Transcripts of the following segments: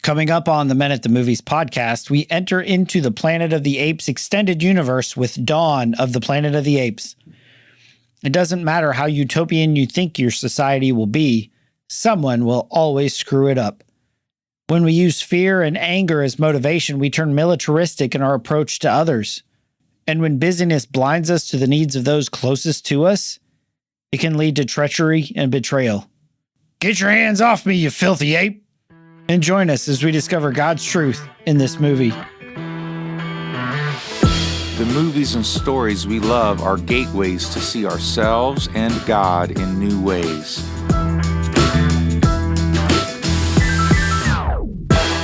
Coming up on the Men at the Movies podcast, we enter into the Planet of the Apes extended universe with Dawn of the Planet of the Apes. It doesn't matter how utopian you think your society will be, someone will always screw it up. When we use fear and anger as motivation, we turn militaristic in our approach to others. And when busyness blinds us to the needs of those closest to us, it can lead to treachery and betrayal. Get your hands off me, you filthy ape! And join us as we discover God's truth in this movie. The movies and stories we love are gateways to see ourselves and God in new ways.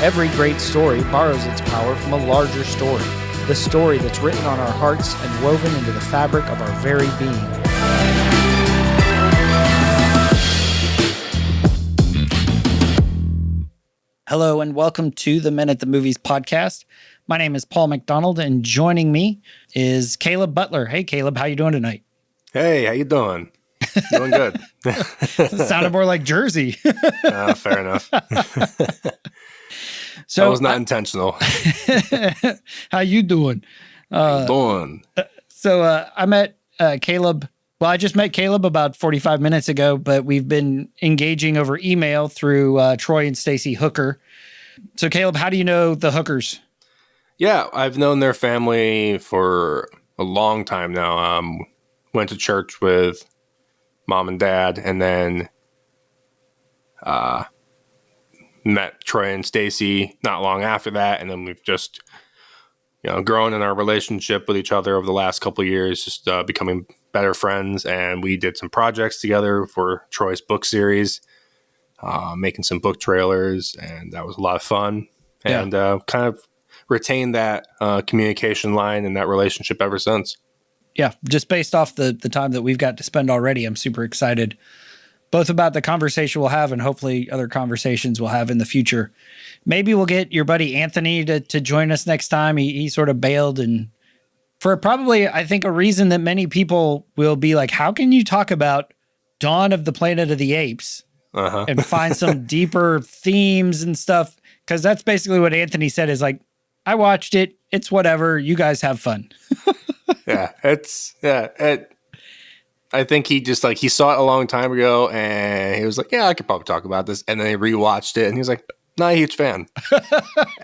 Every great story borrows its power from a larger story. The story that's written on our hearts and woven into the fabric of our very being. Hello and welcome to the Men at the Movies podcast. My name is Paul McDonald and joining me is Caleb Butler. Hey Caleb, how you doing tonight? Hey, how you doing? Doing good. Sounded more like Jersey. Fair enough. So that was not intentional. How you doing? So I met Caleb. Well, I just met Caleb about 45 minutes ago, but we've been engaging over email through Troy and Stacy Hooker. So Caleb, how do you know the Hookers? Yeah, I've known their family for a long time now. Went to church with mom and dad, and then met Troy and Stacy not long after that, and then we've just grown in our relationship with each other over the last couple of years, just becoming better friends. And we did some projects together for Troy's book series, making some book trailers, and that was a lot of fun. Yeah. And kind of retained that communication line and that relationship ever since. Yeah, just based off the time that we've got to spend already, I'm super excited both about the conversation we'll have and hopefully other conversations we'll have in the future. Maybe we'll get your buddy Anthony to join us next time. He sort of bailed, and for probably, I think, a reason that many people will be like, how can you talk about Dawn of the Planet of the Apes and find some deeper themes and stuff? Because that's basically what Anthony said is like, I watched it. It's whatever. You guys have fun. I think he just he saw it a long time ago and he was like, yeah, I could probably talk about this. And then he rewatched it and he was like, not a huge fan.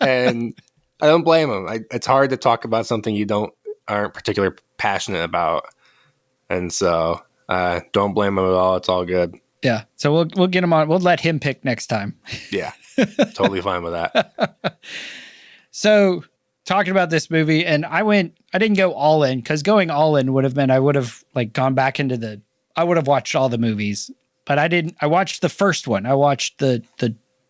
And I don't blame him. It's hard to talk about something you aren't particularly passionate about. And so don't blame him at all. It's all good. Yeah. So we'll get him on. We'll let him pick next time. Yeah. Totally fine with that. So talking about this movie, and I didn't go all in, because going all in would have meant I would have gone back into I would have watched all the movies, but I didn't. I watched the first one. I watched the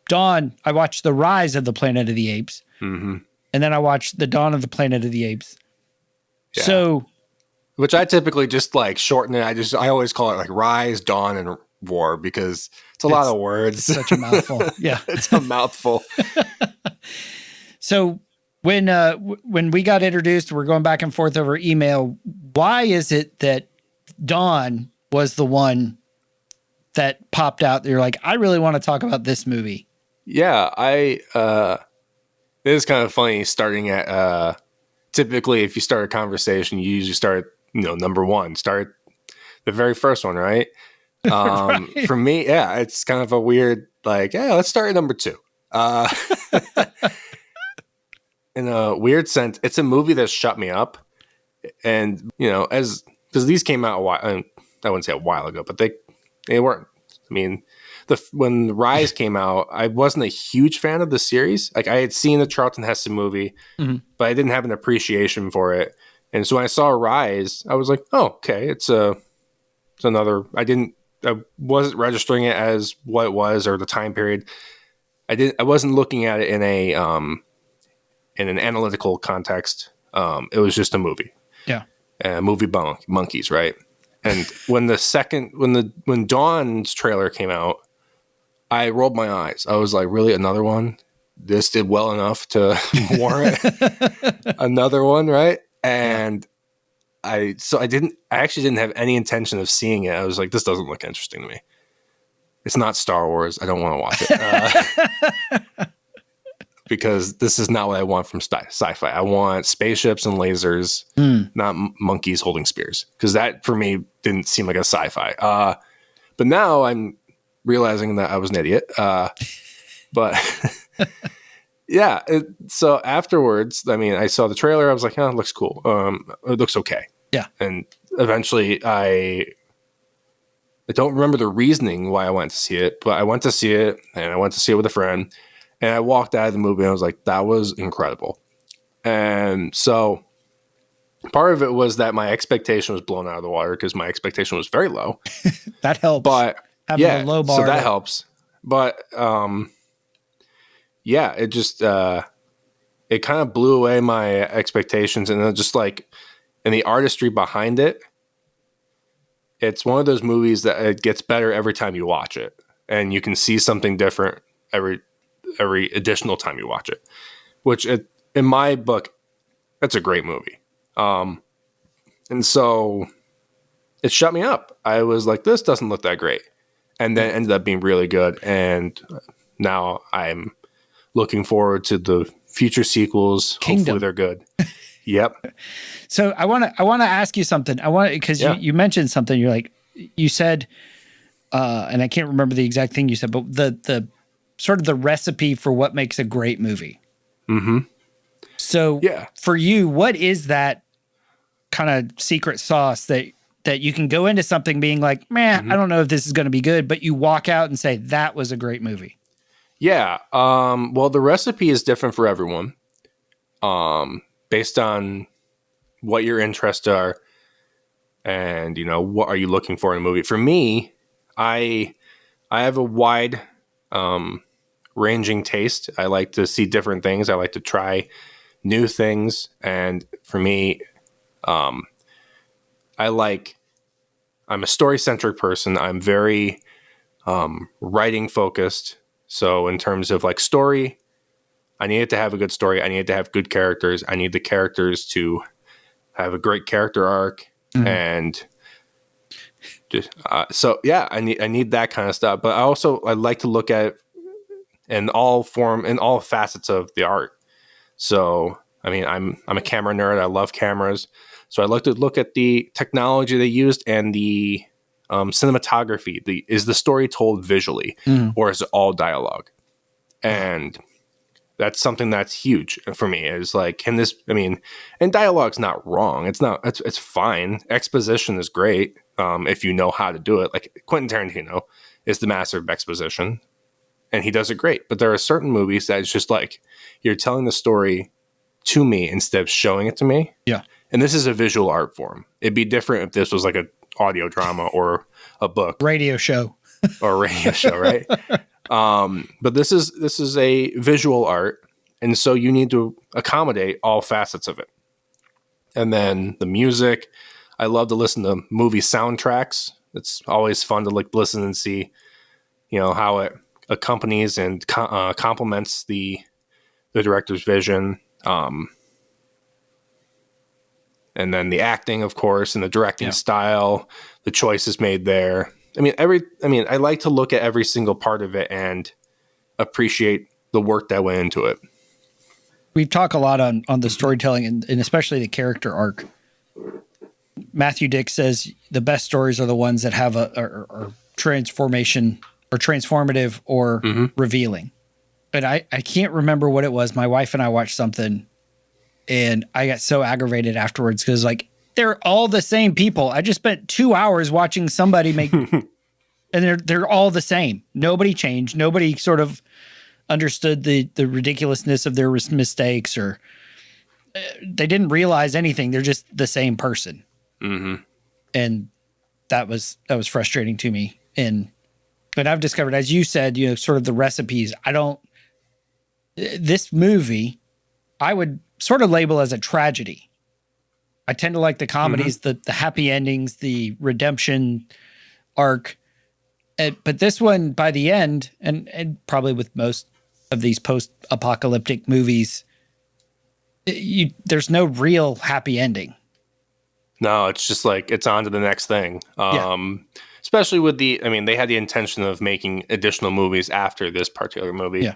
Dawn. I watched the Rise of the Planet of the Apes. Mm-hmm. And then I watched the Dawn of the Planet of the Apes. Yeah. So, which I typically just shorten it. I always call it Rise, Dawn, and War, because it's a lot of words. It's such a mouthful. Yeah. It's a mouthful. So when we got introduced, we're going back and forth over email. Why is it that Dawn was the one that popped out? You're like, I really want to talk about this movie. Yeah, it is kind of funny starting at, typically if you start a conversation, you usually start at, number one, start the very first one, right? Right. For me, yeah, it's kind of a weird, let's start at number two. In a weird sense, it's a movie that shut me up. And, because these came out a while, I wouldn't say a while ago, but they weren't. I mean, when Rise came out, I wasn't a huge fan of the series. I had seen the Charlton Heston movie, but I didn't have an appreciation for it. And so when I saw Rise, I was like, oh, okay, it's another, I wasn't registering it as what it was or the time period. I wasn't looking at it in in an analytical context. It was just a movie. Yeah. Movie monkeys, right? And when Dawn's trailer came out, I rolled my eyes. I was like, really, another one? This did well enough to warrant another one, right? And I actually didn't have any intention of seeing it. I was like, this doesn't look interesting to me. It's not Star Wars. I don't want to watch it. because this is not what I want from sci-fi. I want spaceships and lasers, not monkeys holding spears, because that for me didn't seem like a sci-fi. But now I'm realizing that I was an idiot. But yeah, so afterwards, I mean, I saw the trailer. I was like, oh, it looks cool. It looks okay. Yeah. And eventually I don't remember the reasoning why I went to see it, but I went to see it, and I went to see it with a friend, and I walked out of the movie and I was like, that was incredible. And so part of it was that my expectation was blown out of the water because my expectation was very low. That helps. But having a low bar. So that helps. But yeah, it just it kind of blew away my expectations, and then just like, and the artistry behind it. It's one of those movies that it gets better every time you watch it, and you can see something different every additional time you watch it. Which, in my book, that's a great movie. And so it shut me up. I was like, this doesn't look that great, and then it ended up being really good. And now I'm looking forward to the future sequels. Kingdom. Hopefully they're good. Yep. So I want to ask you something. Because you mentioned something. You're like, you said, and I can't remember the exact thing you said, but the sort of the recipe for what makes a great movie. Mm-hmm. So for you, what is that kind of secret sauce that you can go into something being like, man, I don't know if this is going to be good, but you walk out and say, that was a great movie? Yeah. Well, the recipe is different for everyone. Based on what your interests are and, what are you looking for in a movie? For me, I have a wide, ranging taste. I like to see different things. I like to try new things. And for me, I'm a story-centric person. I'm very, writing focused. So in terms of like story, I need it to have a good story. I need it to have good characters. I need the characters to have a great character arc, and just I need that kind of stuff. But I like to look at in all facets of the art. So I mean, I'm a camera nerd. I love cameras, so I like to look at the technology they used and the cinematography. Is the story told visually, or is it all dialogue? And that's something that's huge for me. Is like, and dialogue's not wrong. It's fine. Exposition is great if you know how to do it. Like Quentin Tarantino is the master of exposition, and he does it great. But there are certain movies that it's just like, you're telling the story to me instead of showing it to me. Yeah. And this is a visual art form. It'd be different if this was like an audio drama or a book. Radio show. Or a radio show, right? But this is a visual art, and so you need to accommodate all facets of it. And then the music, I love to listen to movie soundtracks. It's always fun to like listen and see, how it accompanies and complements the director's vision. And then the acting, of course, and the directing style, the choices made there. I like to look at every single part of it and appreciate the work that went into it. We talk a lot on the storytelling and especially the character arc. Matthew Dick says the best stories are the ones that have a transformation or transformative or revealing. But I can't remember what it was. My wife and I watched something, and I got so aggravated afterwards because like, they're all the same people. I just spent 2 hours watching somebody make, and they're all the same. Nobody changed. Nobody sort of understood the ridiculousness of their mistakes, or they didn't realize anything. They're just the same person. Mm-hmm. And that was frustrating to me. But I've discovered, as you said, sort of the recipes. This movie, I would sort of label as a tragedy. I tend to like the comedies, the happy endings, the redemption arc. But this one, by the end, and probably with most of these post-apocalyptic movies, there's no real happy ending. No, it's just like, it's on to the next thing. Especially with they had the intention of making additional movies after this particular movie. Yeah.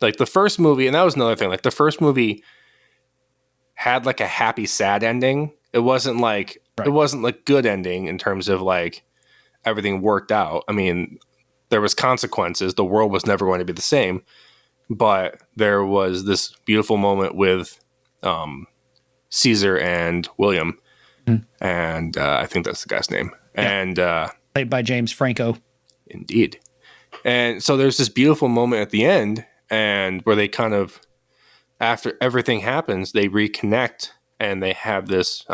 like the first movie, and that was another thing. Like the first movie had like a happy, sad ending. It wasn't like good ending in terms of like everything worked out. I mean, there was consequences. The world was never going to be the same, but there was this beautiful moment with Caesar and William, and I think that's the guy's name, and played by James Franco. Indeed. And so there's this beautiful moment at the end, and where they kind of, after everything happens, they reconnect and they have this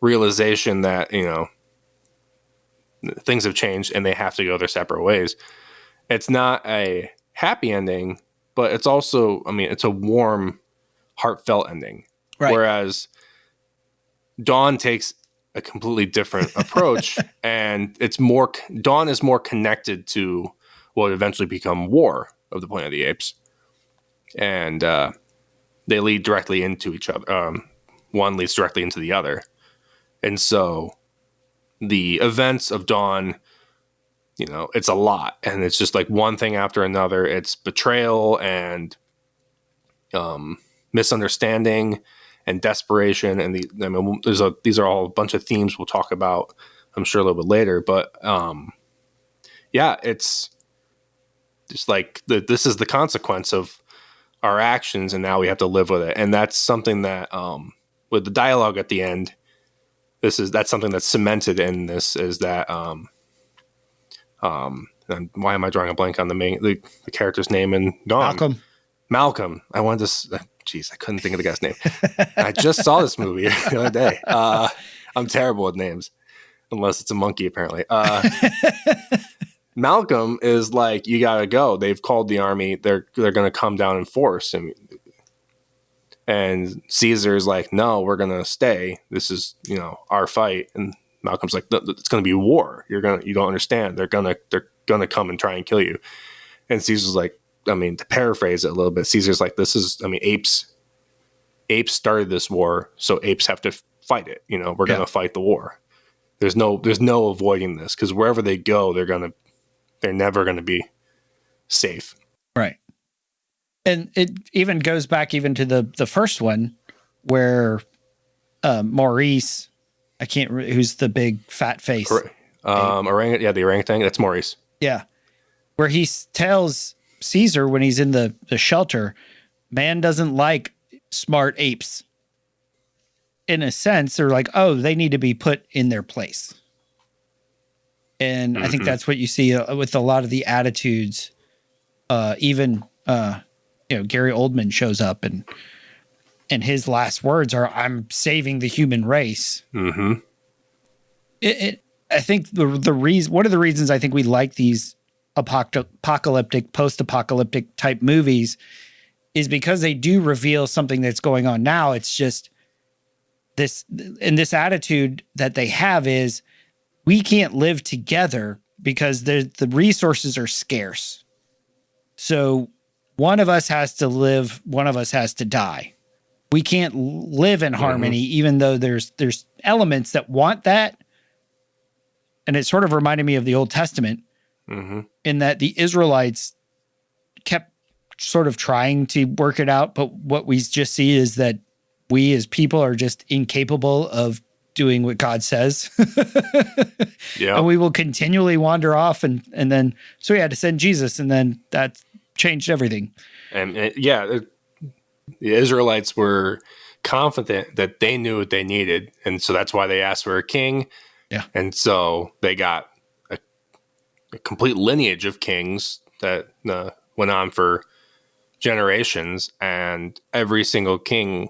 realization that, you know, things have changed and they have to go their separate ways. It's not a happy ending, but it's also, I mean, it's a warm, heartfelt ending. Right. Whereas Dawn takes a completely different approach, and Dawn is more connected to what would eventually become War of the Planet of the Apes. And they lead directly into each other. One leads directly into the other. And so the events of Dawn, you know, it's a lot, and it's just like one thing after another. It's betrayal and misunderstanding and desperation, and these are all a bunch of themes we'll talk about, I'm sure, a little bit later. But yeah, it's just like this is the consequence of our actions, and now we have to live with it. And that's something that with the dialogue at the end, that's something that's cemented in this, is that and why am I drawing a blank on the character's name in Dawn? Malcolm. I wanted to. Jeez, I couldn't think of the guy's name. I just saw this movie the other day. I'm terrible with names, unless it's a monkey, apparently. Malcolm is like, you gotta go. They've called the army. They're gonna come down in force, and Caesar's like, no, we're gonna stay. This is, you know, our fight. And Malcolm's like, it's gonna be war. You don't understand. They're gonna come and try and kill you. And Caesar's like, I mean, to paraphrase it a little bit, Caesar's like, apes started this war, so apes have to fight it. You know, we're going to fight the war. There's no avoiding this, because wherever they go, they're never going to be safe. Right. And it even goes back even to the first one, where Maurice, who's the big fat face. The orangutan, that's Maurice. Yeah. Where he tells Caesar when he's in the shelter, man doesn't like smart apes. In a sense, they're like, oh, they need to be put in their place. And I think that's what you see with a lot of the attitudes. Even Gary Oldman shows up, and his last words are, "I'm saving the human race." Mm-hmm. I think the reason, one of the reasons I think we like these apocalyptic, post-apocalyptic type movies is because they do reveal something that's going on now. It's just this attitude that they have is, we can't live together because the resources are scarce. So one of us has to live, one of us has to die. We can't live in harmony, even though there's elements that want that. And it sort of reminded me of the Old Testament, in that the Israelites kept sort of trying to work it out. But what we just see is that we as people are just incapable of doing what God says. And we will continually wander off. And then, so he had to send Jesus, and then that changed everything. And the Israelites were confident that they knew what they needed. And so that's why they asked for a king. Yeah. And so they got a complete lineage of kings that went on for generations, and every single king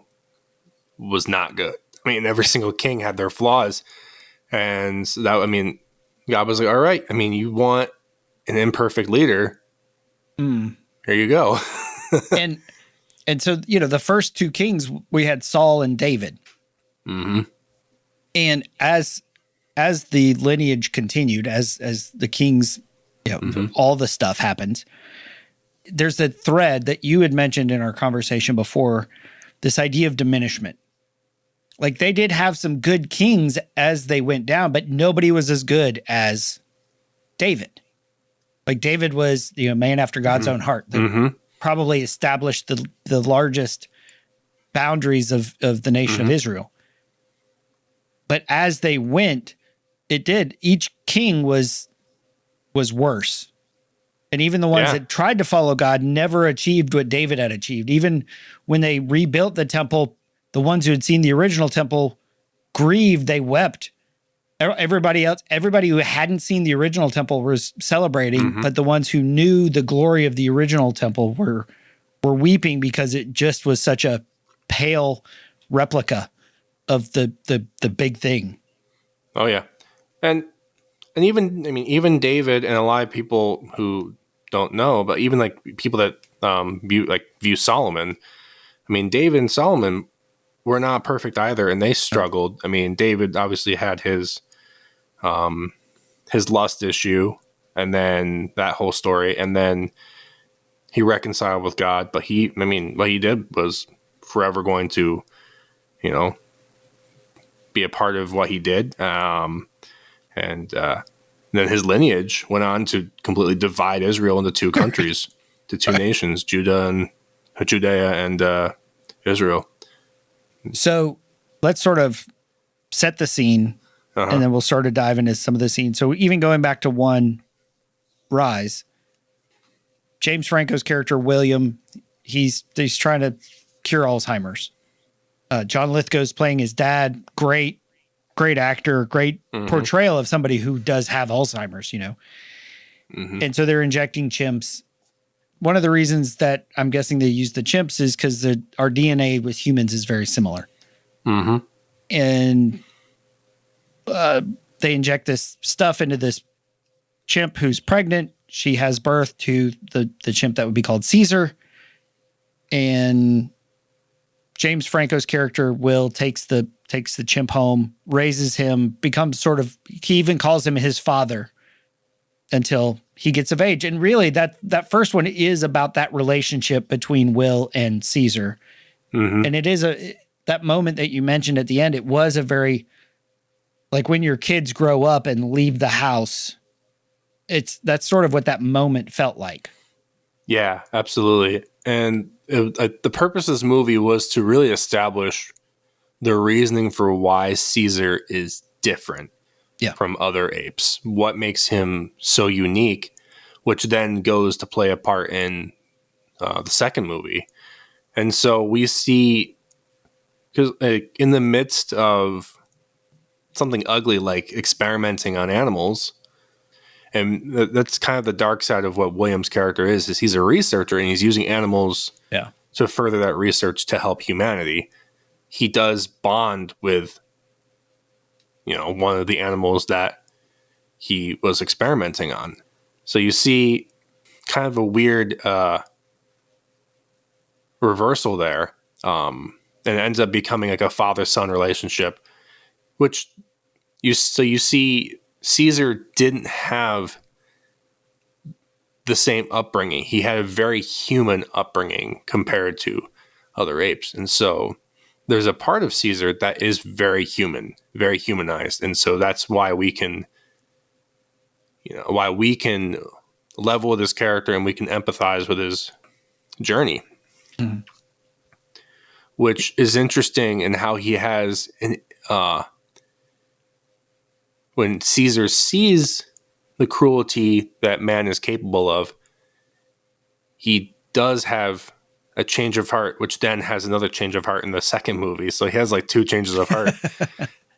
was not good. I mean, every single king had their flaws. And so that, I mean, God was like, all right, I mean, you want an imperfect leader. Here you go. and so, the first two kings, we had Saul and David. And as the lineage continued, as the kings, all the stuff happened, there's a thread that you had mentioned in our conversation before, this idea of diminishment. Like, they did have some good kings as they went down, but nobody was as good as David. Like David was, man after God's own heart. That probably established the largest boundaries of the nation of Israel. But as they went, each king was worse. And even the ones that tried to follow God never achieved what David had achieved. Even when they rebuilt the temple, the ones who had seen the original temple grieved, they wept. Everybody who hadn't seen the original temple was celebrating, but the ones who knew the glory of the original temple were weeping because it just was such a pale replica of the big thing. Oh yeah. And even David and a lot of people who don't know, but even like people that view Solomon, I mean, David and Solomon were not perfect either, and they struggled. I mean, David obviously had his lust issue, and then that whole story, and then he reconciled with God. But what he did was forever going to, be a part of what he did. Then his lineage went on to completely divide Israel into two countries, to two nations, Judea and Israel. So let's sort of set the scene, and then we'll sort of dive into some of the scenes. So even going back to one, Rise, James Franco's character, William, he's trying to cure Alzheimer's. John Lithgow's playing his dad. Great actor, great portrayal of somebody who does have Alzheimer's, And so they're injecting chimps. One of the reasons that I'm guessing they use the chimps is because our DNA with humans is very similar. And they inject this stuff into this chimp who's pregnant. She has birth to the chimp that would be called Caesar. And James Franco's character, Will, takes the chimp home, raises him, becomes he even calls him his father until he gets of age. And really that first one is about that relationship between Will and Caesar. And it is that moment that you mentioned at the end, it was a very, like when your kids grow up and leave the house, that's sort of what that moment felt like. Yeah, absolutely. And the purpose of this movie was to really establish the reasoning for why Caesar is different from other apes. What makes him so unique, which then goes to play a part in the second movie. And so we see, because in the midst of something ugly like experimenting on animals, and that's kind of the dark side of what William's character is he's a researcher and he's using animals to further that research to help humanity. He does bond with, one of the animals that he was experimenting on. So you see kind of a weird reversal there. And it ends up becoming like a father-son relationship, which you see Caesar didn't have the same upbringing. He had a very human upbringing compared to other apes. And so there's a part of Caesar that is very human, very humanized. And so that's why we can, level with his character and we can empathize with his journey, which is interesting in how he has when Caesar sees the cruelty that man is capable of, he does have a change of heart, which then has another change of heart in the second movie. So he has like two changes of heart.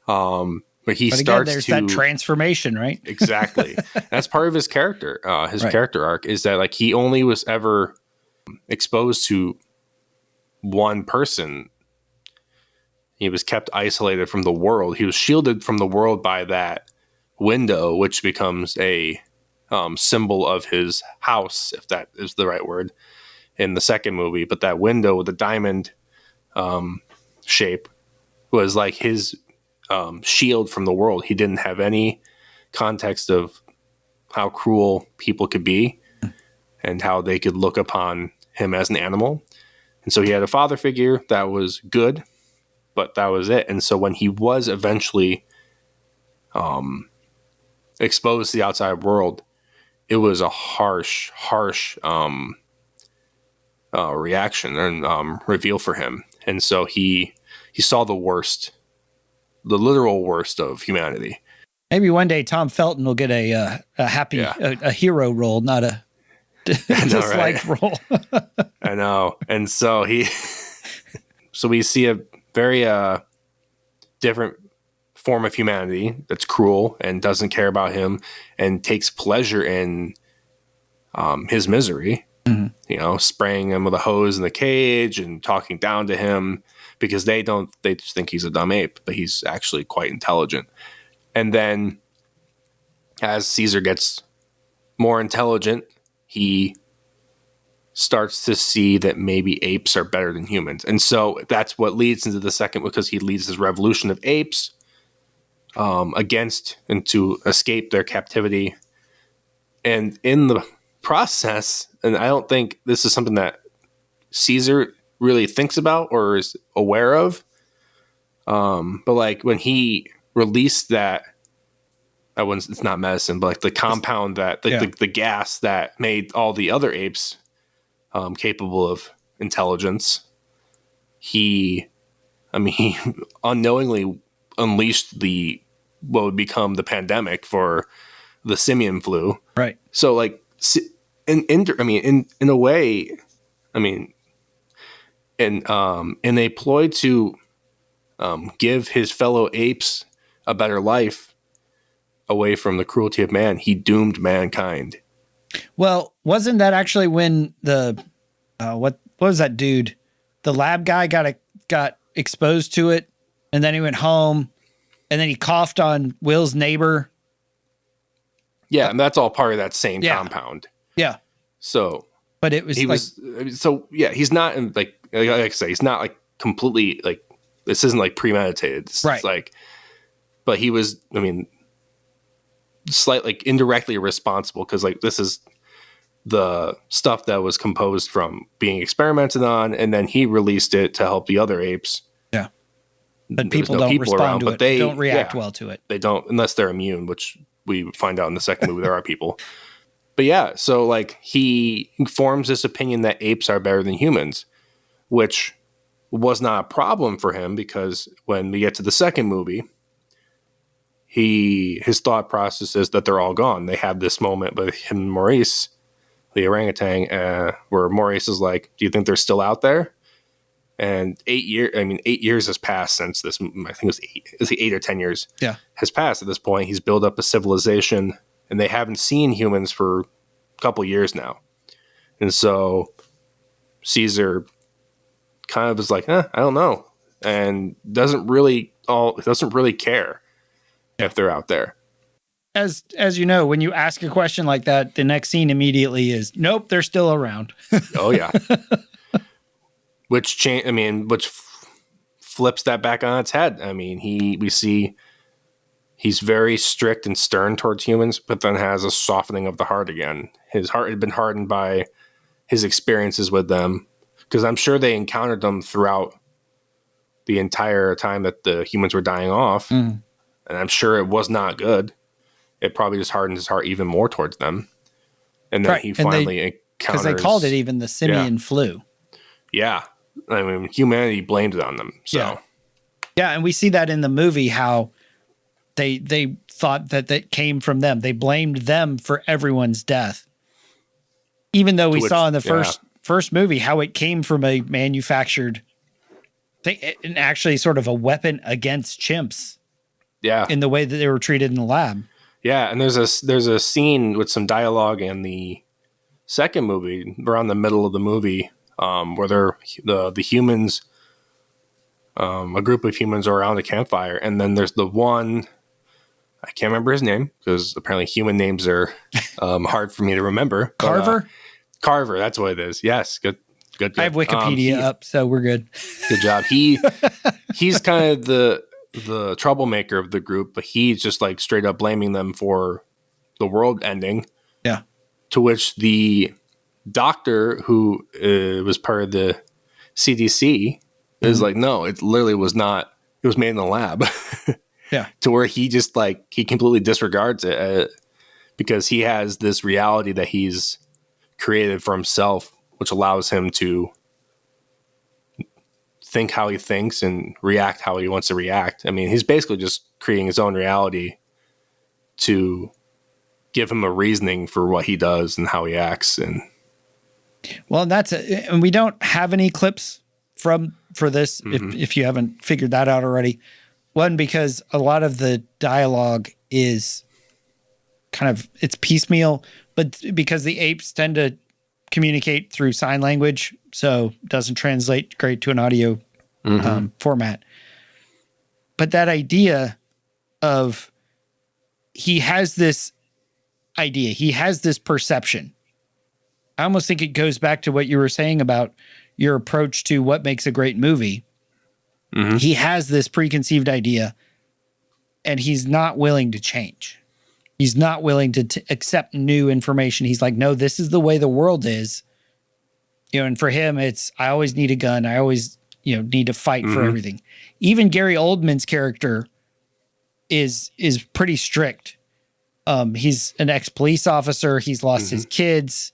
But there's that transformation, right? Exactly. That's part of his character. His character arc is that like he only was ever exposed to one person. He was kept isolated from the world. He was shielded from the world by that window, which becomes a symbol of his house, if that is the right word, in the second movie. But that window with the diamond shape was like his shield from the world. He didn't have any context of how cruel people could be and how they could look upon him as an animal. And so he had a father figure that was good, but that was it. And so when he was eventually exposed to the outside world, it was a harsh reaction and reveal for him. And so he saw the worst, the literal worst of humanity. Maybe one day Tom Felton will get a happy, a hero role, not a disliked role. I know. And so so we see a very different form of humanity that's cruel and doesn't care about him and takes pleasure in his misery. Mm-hmm. Spraying him with a hose in the cage and talking down to him because they just think he's a dumb ape, but he's actually quite intelligent. And then as Caesar gets more intelligent, he starts to see that maybe apes are better than humans. And so that's what leads into the second, because he leads this revolution of apes against and to escape their captivity. And in the process, and I don't think this is something that Caesar really thinks about or is aware of, but like when he released that, it's not medicine, but like the compound that the gas that made all the other apes capable of intelligence, he unknowingly unleashed what would become the pandemic for the simian flu. Right. So like in a way, in a ploy to give his fellow apes a better life away from the cruelty of man, he doomed mankind. Well, wasn't that actually when the what was that dude? The lab guy got exposed to it, and then he went home, and then he coughed on Will's neighbor. Yeah, and that's all part of that same compound. Yeah. So, but it was he's not like I say, he's not like completely like, this isn't like premeditated. It's like, but he was, slightly indirectly responsible, because like this is the stuff that was composed from being experimented on, and then he released it to help the other apes. Yeah, but people don't respond to it. They don't react well to it. They don't, unless they're immune, which we find out in the second movie there are people. But yeah, so like he forms this opinion that apes are better than humans, which was not a problem for him, because when we get to the second movie, his thought process is that they're all gone. They have this moment with him and Maurice, the orangutan, where Maurice is like, "Do you think they're still out there?" And 8 years has passed since this. I think it was 8 or 10 years. Yeah, has passed at this point. He's built up a civilization, and they haven't seen humans for a couple years now. And so Caesar kind of is like, I don't know, and doesn't really care if they're out there. As you know, when you ask a question like that, the next scene immediately is, nope, they're still around. Oh yeah. Which flips that back on its head. We see he's very strict and stern towards humans, but then has a softening of the heart again. His heart had been hardened by his experiences with them, because I'm sure they encountered them throughout the entire time that the humans were dying off. And I'm sure it was not good. It probably just hardened his heart even more towards them. And then he finally encounters... Because they called it even the simian flu. Yeah. Humanity blamed it on them. So. Yeah, and we see that in the movie, how they thought that came from them. They blamed them for everyone's death. Even though we saw in the first movie how it came from a manufactured thing, and actually sort of a weapon against chimps. Yeah, in the way that they were treated in the lab. Yeah, and there's a scene with some dialogue in the second movie, around the middle of the movie, where they're the humans, a group of humans are around a campfire, and then there's the one, I can't remember his name, because apparently human names are hard for me to remember. Carver? Carver, that's what it is. Yes, good. I have Wikipedia up, so we're good. Good job. He's kind of the troublemaker of the group, but he's just like straight up blaming them for the world ending. Yeah. To which the doctor, who was part of the CDC, is like, no, it literally was not. It was made in the lab. Yeah. To where he just he completely disregards it because he has this reality that he's created for himself, which allows him to think how he thinks and react how he wants to react. I mean, he's basically just creating his own reality to give him a reasoning for what he does and how he acts. And well, and we don't have any clips for this, if you haven't figured that out already. One, because a lot of the dialogue is it's piecemeal, but because the apes tend to communicate through sign language, so it doesn't translate great to an audio format. But that idea of he has this idea, he has this perception. I almost think it goes back to what you were saying about your approach to what makes a great movie. He has this preconceived idea, and he's not willing to change. He's not willing to accept new information. He's like, no, this is the way the world is. And for him, it's, I always need a gun. I always, need to fight for everything. Even Gary Oldman's character is pretty strict. He's an ex-police officer. He's lost his kids.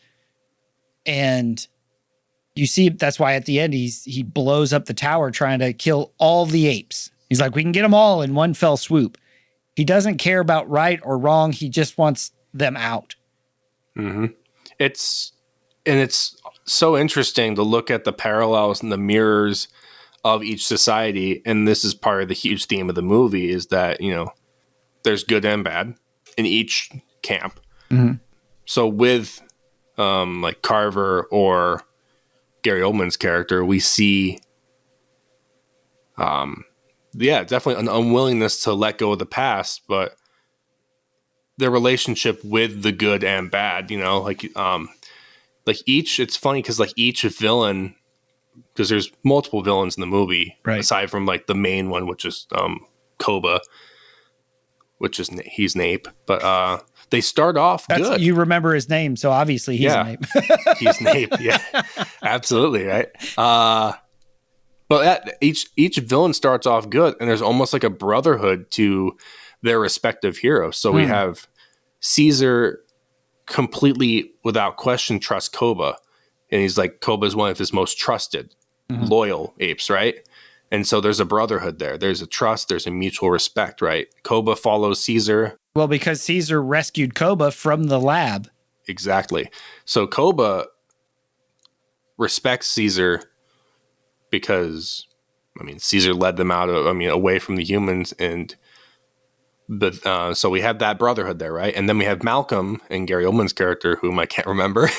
And you see, that's why at the end, he blows up the tower trying to kill all the apes. He's like, we can get them all in one fell swoop. He doesn't care about right or wrong. He just wants them out. It's so interesting to look at the parallels and the mirrors of each society. And this is part of the huge theme of the movie, is that, there's good and bad in each camp. So with like Carver or Gary Oldman's character, we see definitely an unwillingness to let go of the past, but their relationship with the good and bad, like each, it's funny because like each villain, because there's multiple villains in the movie, aside from like the main one, which is Koba, which is he's an ape, but they start off good. You remember his name, so obviously he's an ape. He's an ape, yeah, absolutely, right. But each villain starts off good, and there's almost like a brotherhood to their respective heroes. So we have Caesar completely, without question, trusts Koba, and he's like, Koba's one of his most trusted, loyal apes, right? And so there's a brotherhood there. There's a trust. There's a mutual respect, right? Koba follows Caesar. Well, because Caesar rescued Koba from the lab. Exactly. So Koba respects Caesar because, Caesar led them away from the humans, but so we have that brotherhood there, right? And then we have Malcolm and Gary Oldman's character, whom I can't remember.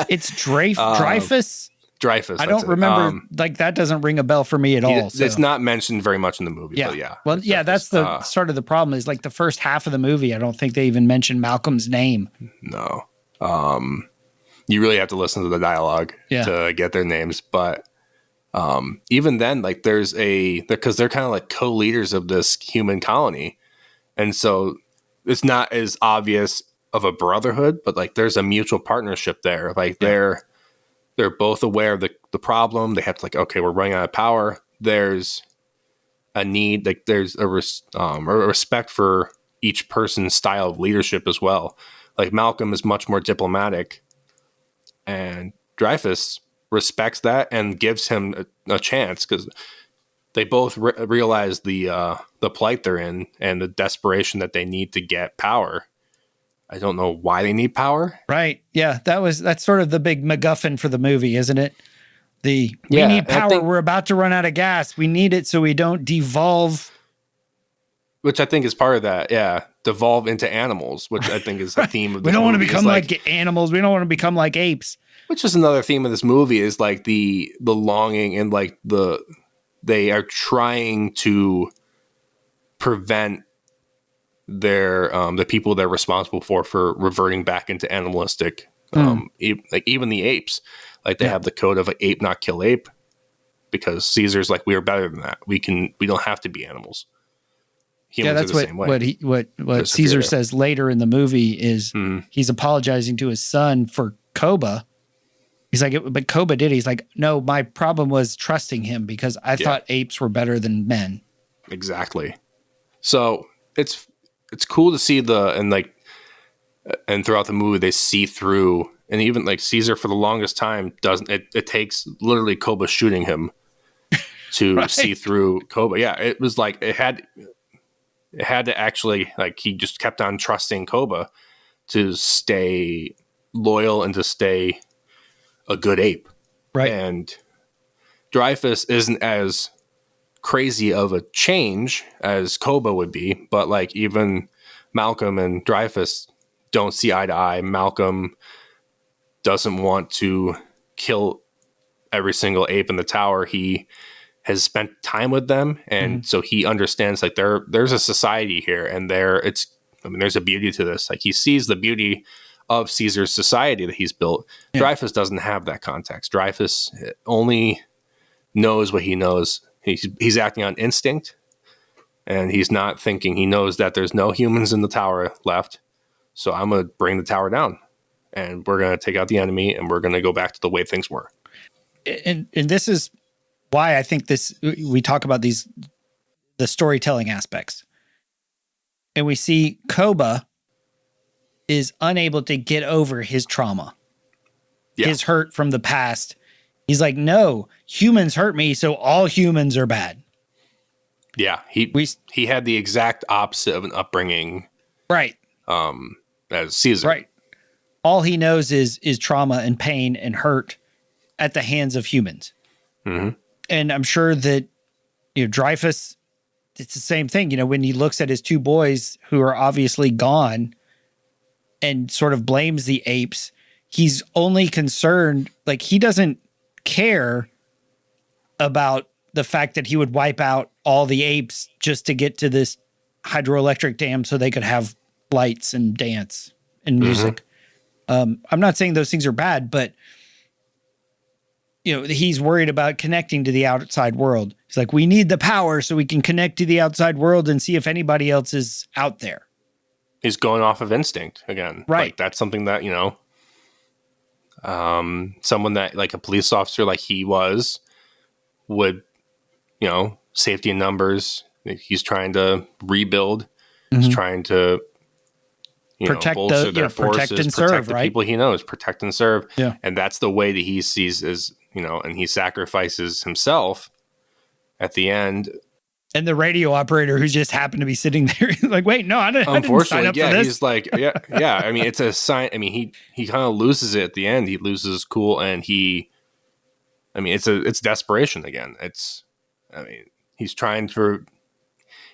It's Dreyfus. Dreyfus. I don't remember. That doesn't ring a bell for me at all. It's not mentioned very much in the movie. Yeah. But yeah. Well, yeah, that's the sort of the problem. Is like the first half of the movie, I don't think they even mention Malcolm's name. No. You really have to listen to the dialogue to get their names, but. Even then, like because they're kind of like co-leaders of this human colony. And so it's not as obvious of a brotherhood, but like there's a mutual partnership there. Like they're both aware of the problem. They have to okay, we're running out of power. There's a need, like there's a respect for each person's style of leadership as well. Like Malcolm is much more diplomatic, and Dreyfus respects that and gives him a chance because they both realize the plight they're in and the desperation that they need to get power. I don't know why they need power. Right. Yeah. That's sort of the big MacGuffin for the movie, isn't it? We need power. We're about to run out of gas. We need it so we don't devolve. Which I think is part of that. Yeah. Devolve into animals, which I think is the theme of the movie. We don't want to become like animals. We don't want to become like apes. Which is another theme of this movie, is like the longing and like they are trying to prevent their the people they're responsible for reverting back into animalistic. Like even the apes, like they have the code of like ape not kill ape, because Caesar's like, we are better than that. We don't have to be animals. Humans that's what Caesar says later in the movie is he's apologizing to his son for Koba. He's like, but Koba did. He's like, no, my problem was trusting him because I thought apes were better than men. Exactly. So it's cool to see and throughout the movie they see through, and even like Caesar for the longest time doesn't. It takes literally Koba shooting him to Right. see through Koba. Yeah, it was like it had to actually, like, he just kept on trusting Koba to stay loyal and to stay a good ape. Right. And Dreyfus isn't as crazy of a change as Koba would be, but like even Malcolm and Dreyfus don't see eye to eye. Malcolm doesn't want to kill every single ape in the tower. He has spent time with them, and so he understands like there's a society here, and there's a beauty to this. Like, he sees the beauty of Caesar's society that he's built. Yeah. Dreyfus doesn't have that context. Dreyfus only knows what he knows. He's acting on instinct, and he's not thinking. He knows that there's no humans in the tower left, so I'm going to bring the tower down, and we're going to take out the enemy, and we're going to go back to the way things were. And this is why I think we talk about the storytelling aspects. And we see Koba is unable to get over his trauma, his hurt from the past. He's like, no, humans hurt me, so all humans are bad. Yeah, he had the exact opposite of an upbringing, right? As Caesar, right? All he knows is trauma and pain and hurt at the hands of humans. Mm-hmm. And I'm sure that Dreyfus, it's the same thing. When he looks at his two boys who are obviously gone, and sort of blames the apes, he's only concerned, like, he doesn't care about the fact that he would wipe out all the apes just to get to this hydroelectric dam so they could have lights and dance and music. I'm not saying those things are bad, but he's worried about connecting to the outside world. He's like, we need the power so we can connect to the outside world and see if anybody else is out there. He's going off of instinct again. Right. Like, that's something that, someone that, like, a police officer like he would, safety in numbers. He's trying to rebuild. He's trying to bolster their forces, protect and serve, the right? people he knows, protect and serve. Yeah. And that's the way that he sees as, and he sacrifices himself at the end. And the radio operator who just happened to be sitting there, like, wait, no, I didn't sign up for this. He's like, yeah. I mean, it's a sign. I mean, he kind of loses it at the end. He loses cool, and it's desperation again. He's trying to.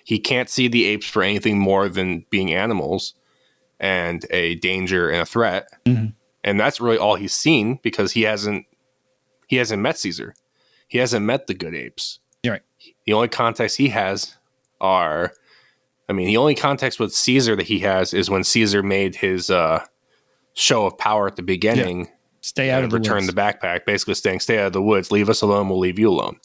He can't see the apes for anything more than being animals and a danger and a threat, and that's really all he's seen, because he hasn't met Caesar. He hasn't met the good apes. You're right. The only context he has the only context with Caesar that he has is when Caesar made his show of power at the beginning. Yeah. Stay out of the return woods. the backpack, basically saying, stay out of the woods, leave us alone, we'll leave you alone.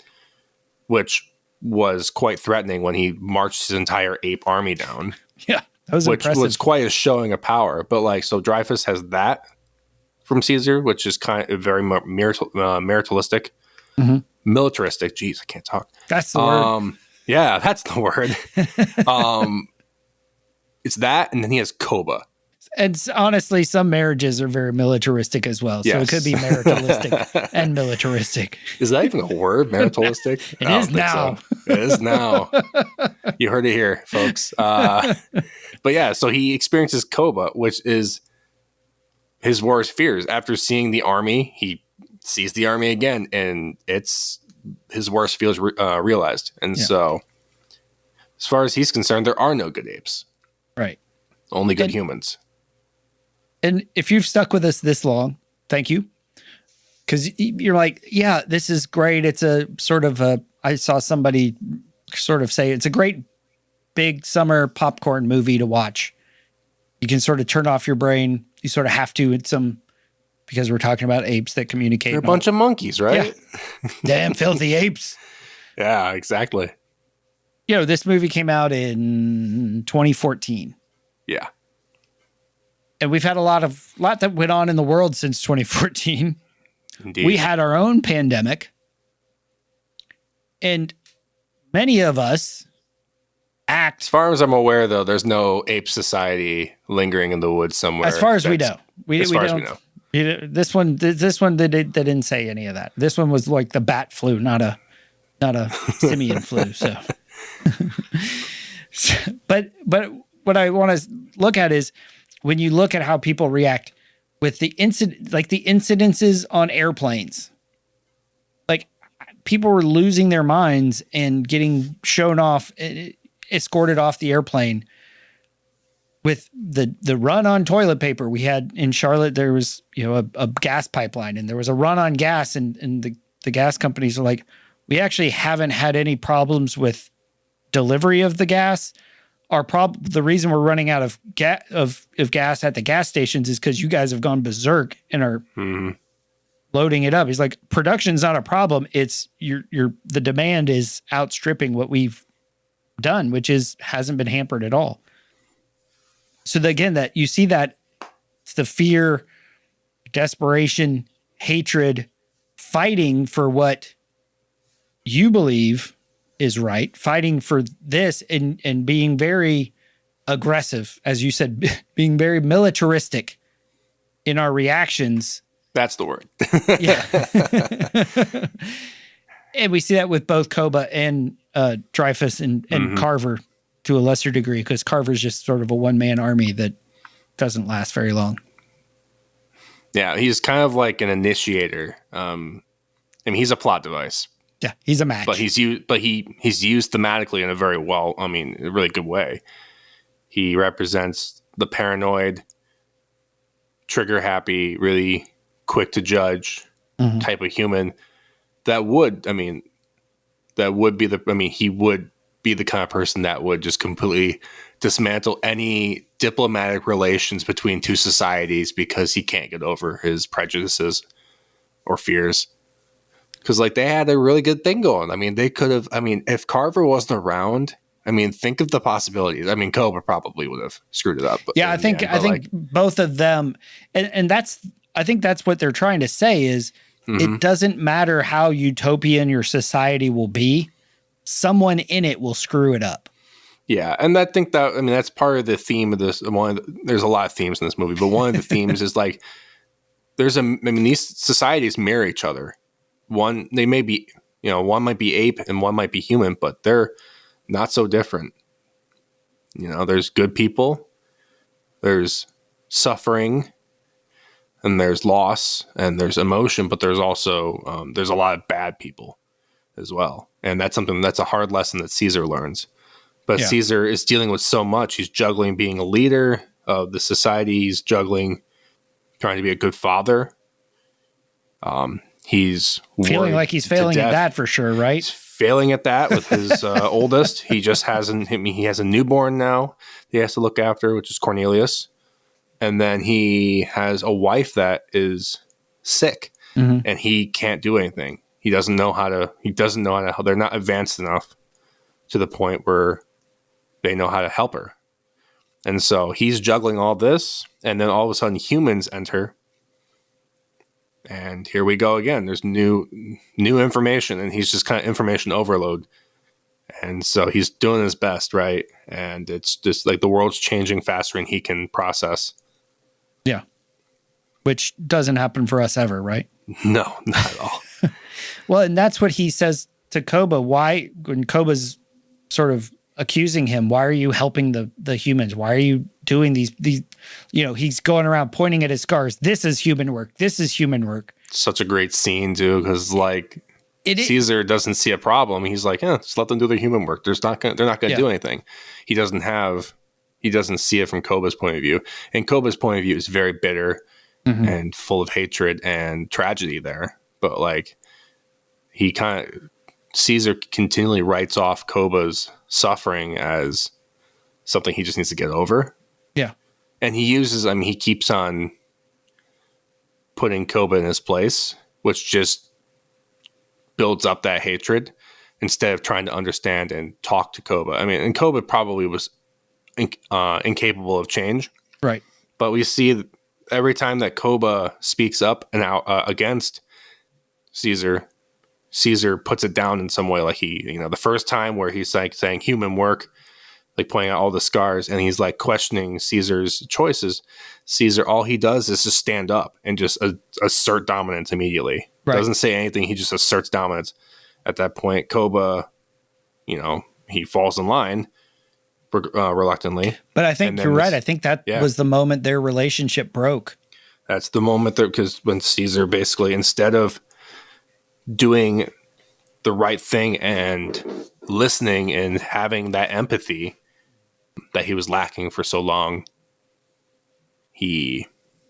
Which was quite threatening when he marched his entire ape army down. Yeah, that was impressive. Which was quite a showing of power. But so Dreyfus has that from Caesar, which is kind of very militaristic. Militaristic. Jeez, I can't talk. That's the word. Yeah, that's the word. It's that, and then he has Koba. And honestly, some marriages are very militaristic as well. So it could be maritalistic and militaristic. Is that even a word, maritalistic? It is now. So. It is now. You heard it here, folks. But yeah, so he experiences Koba, which is his worst fears. After seeing the army, he sees the army again, and it's his worst fears realized. And so, as far as he's concerned, there are no good apes. Right. Only good humans. And if you've stuck with us this long, thank you. Because you're like, yeah, this is great. It's a sort of I saw somebody sort of say it's a great big summer popcorn movie to watch. You can sort of turn off your brain. You sort of have to because we're talking about apes that communicate. They're a bunch of monkeys, right? Yeah. Damn filthy apes. Yeah, exactly. This movie came out in 2014. Yeah. And we've had a lot that went on in the world since 2014. Indeed. We had our own pandemic. And many of us act. As far as I'm aware, though, there's no ape society lingering in the woods somewhere. As far as we know, as far as we know. This one they didn't say any of that. This one was like the bat flu, not a simian flu. So, but what I want to look at is when you look at how people react with the incidences on airplanes, like people were losing their minds and getting shown off, escorted off the airplane. With the run on toilet paper we had in Charlotte, there was, a gas pipeline and there was a run on gas and the gas companies are like, we actually haven't had any problems with delivery of the gas. The reason we're running out of gas at the gas stations is because you guys have gone berserk and are loading it up. He's like, production's not a problem. It's the demand is outstripping what we've done, which hasn't been hampered at all. So again, that you see that it's the fear, desperation, hatred, fighting for what you believe is right, fighting for this and being very aggressive, as you said, being very militaristic in our reactions. That's the word. Yeah. And we see that with both Koba and Dreyfus and Carver to a lesser degree, because Carver's just sort of a one-man army that doesn't last very long. Yeah, he's kind of like an initiator. I mean, he's a plot device. Yeah, he's a match. But he's used thematically in a very a really good way. He represents the paranoid, trigger-happy, really quick to judge type of human he would be the kind of person that would just completely dismantle any diplomatic relations between two societies because he can't get over his prejudices or fears. Because they had a really good thing going. I mean, they could have. I mean, if Carver wasn't around, think of the possibilities. I mean, Cobra probably would have screwed it up. Yeah, I think both of them, and I think that's what they're trying to say is it doesn't matter how utopian your society will be. Someone in it will screw it up. Yeah, and I think that's part of the theme of this. There's a lot of themes in this movie, but one of the themes is these societies mirror each other. One might be ape and one might be human, but they're not so different. There's good people, there's suffering, and there's loss, and there's emotion, but there's also there's a lot of bad people as well. And that's a hard lesson that Caesar learns. But yeah. Caesar is dealing with so much. He's juggling being a leader of the society. He's juggling trying to be a good father. He's feeling like he's failing at that for sure, right? He's failing at that with his oldest. He just he has a newborn now he has to look after, which is Cornelius. And then he has a wife that is sick and he can't do anything. He doesn't know how to, they're not advanced enough to the point where they know how to help her. And so he's juggling all this, and then all of a sudden humans enter. And here we go again. There's new information, and he's just kind of information overload. And so he's doing his best, right? And it's just the world's changing faster than he can process. Yeah. Which doesn't happen for us ever, right? No, not at all. Well, and that's what he says to Koba. Why, when Koba's sort of accusing him, why are you helping the humans? Why are you doing these, he's going around pointing at his scars. This is human work. This is human work. Such a great scene too. Cause Caesar doesn't see a problem. He's like, just let them do their human work. They're not going to do anything. He doesn't see it from Koba's point of view. And Koba's point of view is very bitter and full of hatred and tragedy there. But Caesar continually writes off Koba's suffering as something he just needs to get over. Yeah. And he keeps on putting Koba in his place, which just builds up that hatred instead of trying to understand and talk to Koba. And Koba probably was incapable of change. Right. But we see that every time that Koba speaks up and out against Caesar puts it down in some way. The first time where he's saying human work, like pointing out all the scars, and he's like questioning Caesar's choices. Caesar, all he does is just stand up and just assert dominance immediately. Right. Doesn't say anything. He just asserts dominance. At that point, Koba, he falls in line reluctantly. But I think you're right. I think that was the moment their relationship broke. That's the moment because when Caesar basically, instead of doing the right thing and listening and having that empathy that he was lacking for so long, he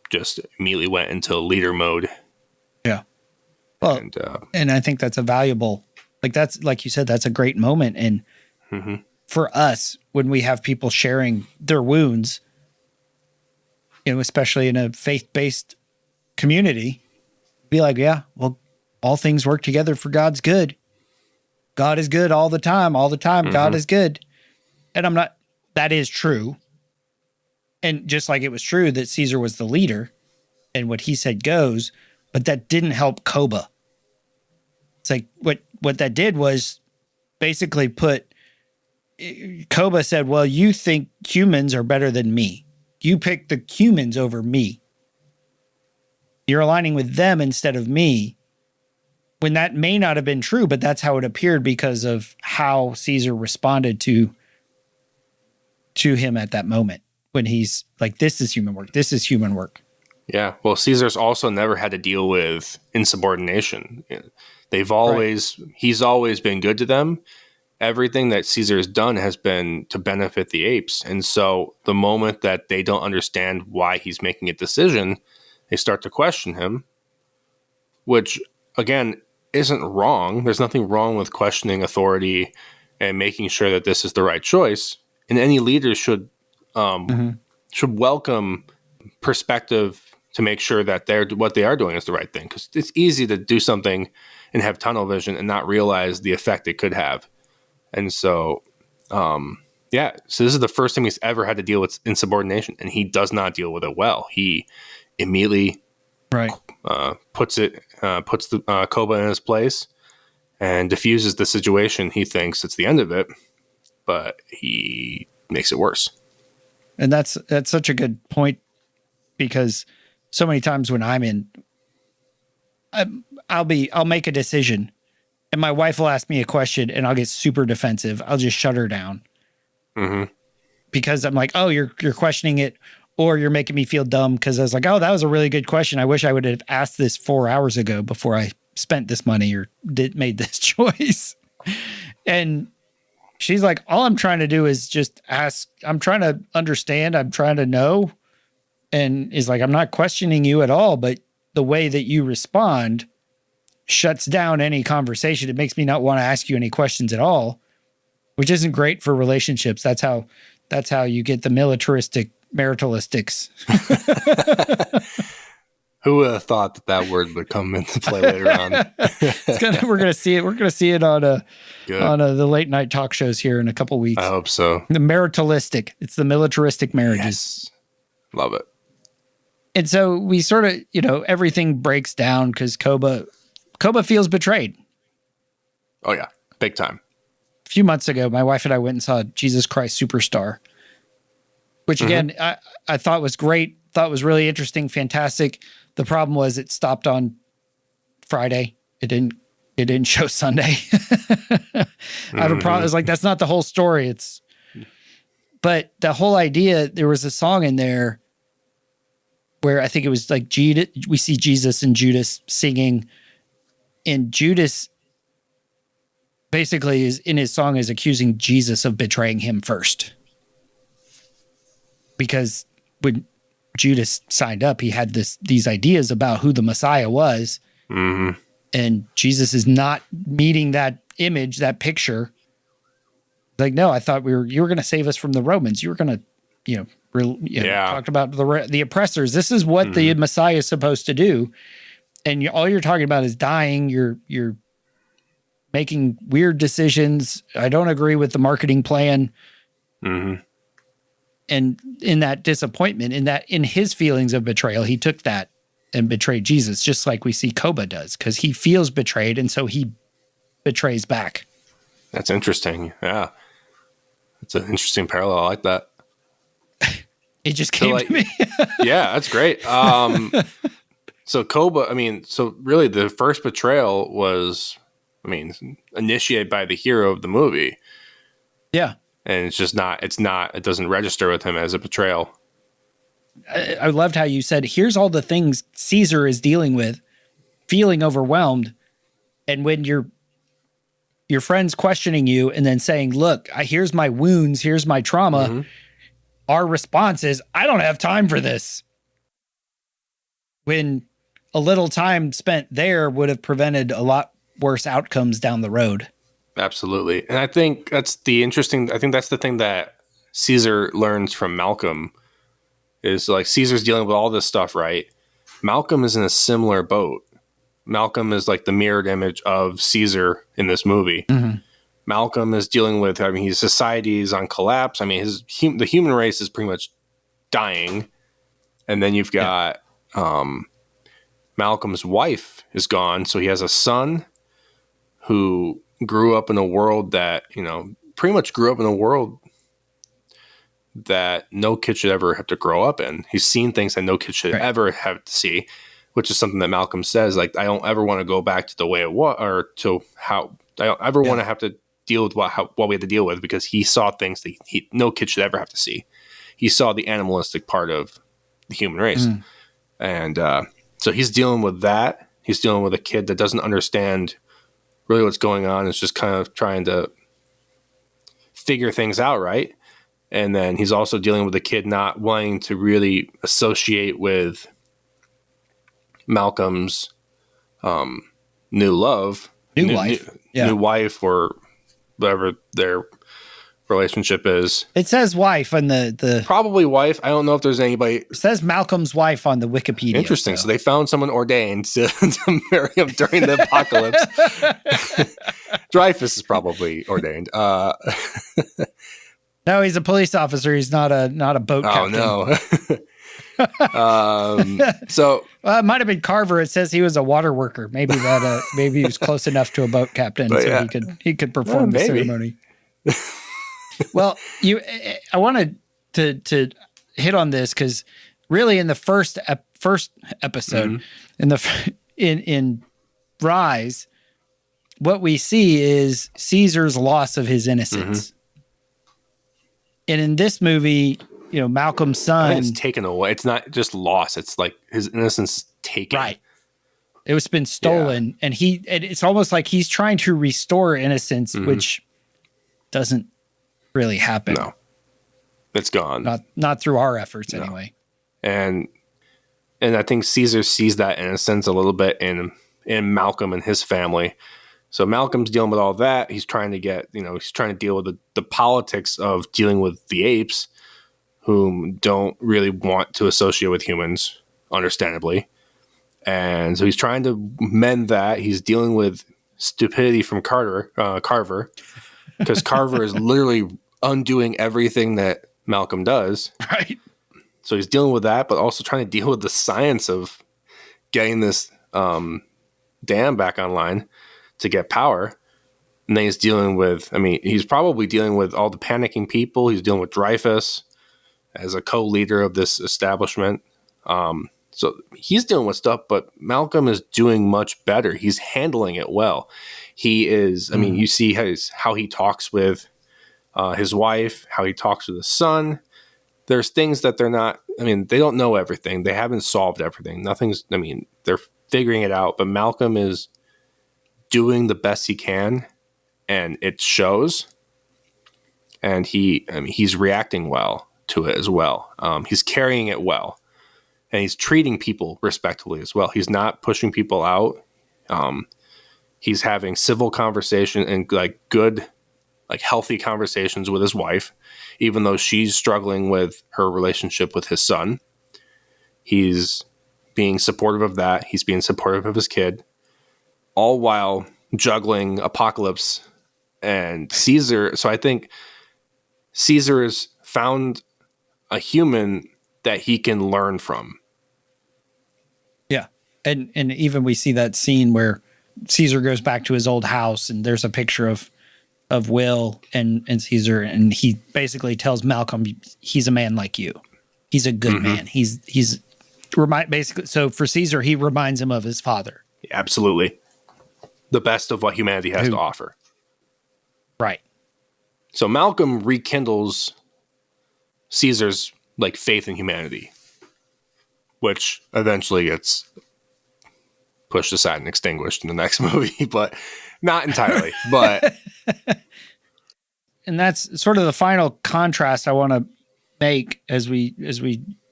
just immediately went into leader mode. Yeah. Well, and I think that's a valuable, that's, like you said, that's a great moment. And for us, when we have people sharing their wounds, especially in a faith-based community, be like, yeah, well, all things work together for God's good. God is good all the time. All the time, God is good. And that is true. And just like it was true that Caesar was the leader and what he said goes, but that didn't help Koba. It's like what that did was basically Koba said, well, you think humans are better than me. You pick the humans over me. You're aligning with them instead of me. When that may not have been true, but that's how it appeared because of how Caesar responded to him at that moment. When he's like, this is human work. This is human work. Yeah. Well, Caesar's also never had to deal with insubordination. He's always been good to them. Everything that Caesar has done has been to benefit the apes. And so the moment that they don't understand why he's making a decision, they start to question him, which again, isn't wrong. There's nothing wrong with questioning authority and making sure that this is the right choice. And any leader should welcome perspective to make sure that what they are doing is the right thing. Because it's easy to do something and have tunnel vision and not realize the effect it could have. And so, so this is the first time he's ever had to deal with insubordination, and he does not deal with it well. He immediately puts the Koba in his place and diffuses the situation. He thinks it's the end of it, but he makes it worse. And that's such a good point, because so many times when I'll make a decision and my wife will ask me a question and I'll get super defensive. I'll just shut her down because I'm like, oh, you're questioning it, or you're making me feel dumb because I was like, oh, that was a really good question. I wish I would have asked this 4 hours ago before I spent this money or made this choice. And she's like, all I'm trying to do is just ask. I'm trying to understand. I'm trying to know. And is like, I'm not questioning you at all, but the way that you respond shuts down any conversation. It makes me not want to ask you any questions at all, which isn't great for relationships. That's how you get the militaristic maritalistics. Who would have thought that word would come into play later on? We're gonna see it. We're gonna see it on the late night talk shows here in a couple weeks. I hope so. The maritalistic. It's the militaristic marriages. Yes. Love it. And so we sort of, everything breaks down because Koba feels betrayed. Oh yeah, big time. A few months ago, my wife and I went and saw Jesus Christ Superstar, which again, I thought was great. Thought was really interesting, fantastic. The problem was it stopped on Friday. It didn't show Sunday. I have a problem. It's like, that's not the whole story. But the whole idea, there was a song in there where I think it was like we see Jesus and Judas singing, and Judas basically is in his song is accusing Jesus of betraying him first. Because when Judas signed up, he had these ideas about who the Messiah was. And Jesus is not meeting that image, that picture. Like, no, I thought you were going to save us from the Romans. You were going to, talked about the oppressors. This is what the Messiah is supposed to do. And all you're talking about is dying. You're making weird decisions. I don't agree with the marketing plan. And in that disappointment, in his feelings of betrayal, he took that and betrayed Jesus, just like we see Koba does, because he feels betrayed, and so he betrays back. That's interesting. Yeah. It's an interesting parallel. I like that. It just came to me. Yeah, that's great. So Koba, so really the first betrayal was, initiated by the hero of the movie. Yeah. And it doesn't register with him as a betrayal. I loved how you said, here's all the things Caesar is dealing with, feeling overwhelmed. And when your friend's questioning you and then saying, look, here's my wounds, here's my trauma. Mm-hmm. Our response is, I don't have time for this. When a little time spent there would have prevented a lot worse outcomes down the road. Absolutely. And I think that's the thing that Caesar learns from Malcolm is like Caesar's dealing with all this stuff, right? Malcolm is in a similar boat. Malcolm is like the mirrored image of Caesar in this movie. Mm-hmm. Malcolm is dealing with, his society is on collapse. The human race is pretty much dying. And then you've got Malcolm's wife is gone. So he has a son who grew up in a world that, pretty much grew up in a world that no kid should ever have to grow up in. He's seen things that no kid should ever have to see, which is something that Malcolm says, like, I don't ever want to go back to the way it was, or to how I don't ever want to have to deal with what we had to deal with, because he saw things that no kid should ever have to see. He saw the animalistic part of the human race. Mm. And so he's dealing with that. He's dealing with a kid that doesn't understand really what's going on. It's just kind of trying to figure things out, right? And then he's also dealing with a kid not wanting to really associate with Malcolm's new love, new wife, or whatever their relationship is. It says wife on the probably wife. I don't know if there's anybody. It says Malcolm's wife on the Wikipedia. Interesting. So they found someone ordained to marry him during the apocalypse. Dreyfus is probably ordained. No, he's a police officer. He's not a boat captain. Oh no. So it might have been Carver. It says he was a water worker. Maybe he was close enough to a boat captain, so he could perform the ceremony. Well, I wanted to hit on this because really in the first episode, mm-hmm. in Rise, what we see is Caesar's loss of his innocence. Mm-hmm. And in this movie, Malcolm's son, it's taken away. It's not just lost. It's like his innocence taken. Right. It was been stolen, and it's almost like he's trying to restore innocence, mm-hmm. which doesn't really happen. No, it's gone. Not through our efforts, anyway. And I think Caesar sees that innocence a little bit in Malcolm and his family. So Malcolm's dealing with all that. He's trying to he's trying to deal with the politics of dealing with the apes, whom don't really want to associate with humans, understandably. And so he's trying to mend that. He's dealing with stupidity from Carver, because Carver is literally undoing everything that Malcolm does. Right. So he's dealing with that, but also trying to deal with the science of getting this dam back online to get power. And then he's dealing with, he's probably dealing with all the panicking people. He's dealing with Dreyfus as a co-leader of this establishment. So he's dealing with stuff, but Malcolm is doing much better. He's handling it well. He is, you see how he talks with his wife, how he talks with his son. There's things that they're not, they don't know everything. They haven't solved everything. They're figuring it out, but Malcolm is doing the best he can, and it shows. And he's reacting well to it as well. He's carrying it well, and he's treating people respectfully as well. He's not pushing people out. He's having civil conversation and good, healthy conversations with his wife, even though she's struggling with her relationship with his son. He's being supportive of that. He's being supportive of his kid, all while juggling apocalypse and Caesar. So I think Caesar has found a human that he can learn from. Yeah. And even we see that scene where Caesar goes back to his old house, and there's a picture of of Will and Caesar, and he basically tells Malcolm he's a man like you. He's a good man. He's basically, so for Caesar, he reminds him of his father. Absolutely. The best of what humanity has to offer. Right. So Malcolm rekindles Caesar's like faith in humanity, which eventually gets pushed aside and extinguished in the next movie, but not entirely. But and that's sort of the final contrast I want to make as we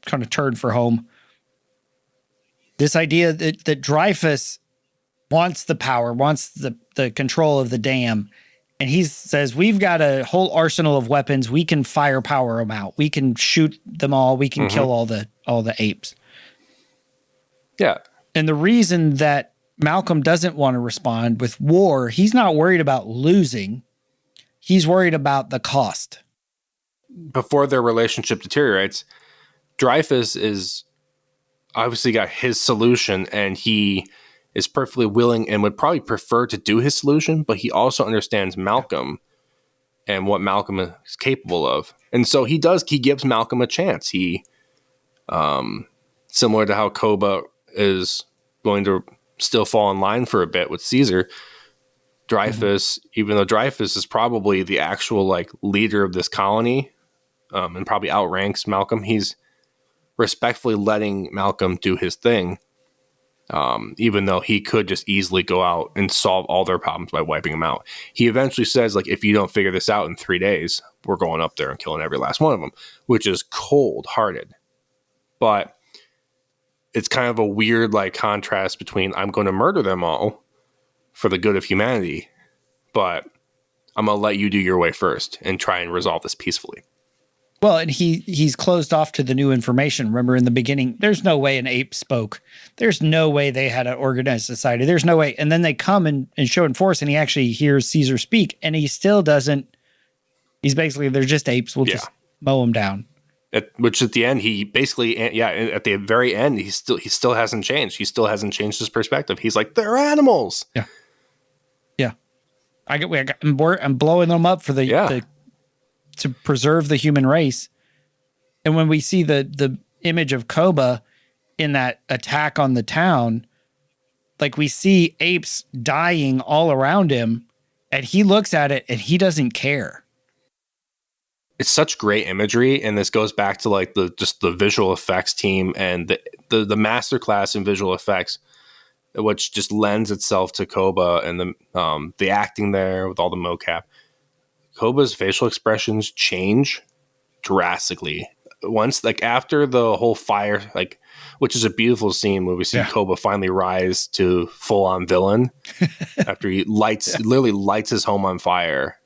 kind of turn for home. This idea that Dreyfus wants the power, wants the control of the dam. And he says, we've got a whole arsenal of weapons. We can firepower them out. We can shoot them all. We can kill all the apes. Yeah. And the reason that Malcolm doesn't want to respond with war, he's not worried about losing. He's worried about the cost. Before their relationship deteriorates, Dreyfus is obviously got his solution, and he is perfectly willing and would probably prefer to do his solution, but he also understands Malcolm and what Malcolm is capable of. And so he gives Malcolm a chance. He, similar to how Koba is going to still fall in line for a bit with Caesar, Dreyfus, even though Dreyfus is probably the actual like leader of this colony, and probably outranks Malcolm, he's respectfully letting Malcolm do his thing. Even though he could just easily go out and solve all their problems by wiping them out. He eventually says, like, if you don't figure this out in 3 days, we're going up there and killing every last one of them, which is cold-hearted. But it's kind of a weird, like, contrast between I'm going to murder them all for the good of humanity, but I'm going to let you do your way first and try and resolve this peacefully. Well, and he's closed off to the new information. Remember in the beginning, there's no way an ape spoke. There's no way they had an organized society. There's no way. And then they come and show in force, and he actually hears Caesar speak, and he still doesn't. He's basically, they're just apes. We'll just mow them down. Which at the end, he basically, at the very end, he still hasn't changed. He still hasn't changed his perspective. He's like, they're animals. Yeah. Yeah. I'm blowing them up for to preserve the human race. And when we see the image of Koba in that attack on the town, like we see apes dying all around him, and he looks at it and he doesn't care. It's such great imagery, and this goes back to like the visual effects team and the masterclass in visual effects, which just lends itself to Koba and the acting there with all the mocap. Koba's facial expressions change drastically once, like after the whole fire, like, which is a beautiful scene where we see Koba finally rise to full on villain after he literally lights his home on fire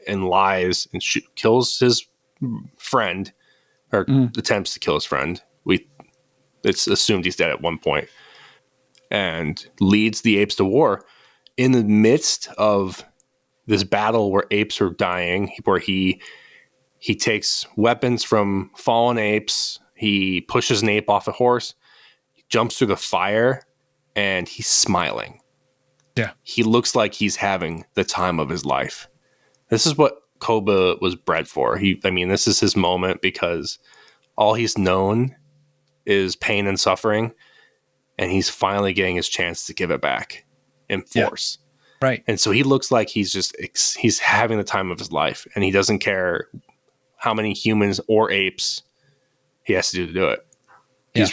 and lies and kills his friend, or attempts to kill his friend. It's assumed he's dead at one point, and leads the apes to war in the midst of this battle where apes are dying, where he takes weapons from fallen apes. He pushes an ape off a horse, he jumps through the fire, and he's smiling. Yeah. He looks like he's having the time of his life. This is what Koba was bred for. This is his moment, because all he's known is pain and suffering, and he's finally getting his chance to give it back in force. Right. And so he looks like he's having the time of his life, and he doesn't care how many humans or apes he has to do it. Yeah.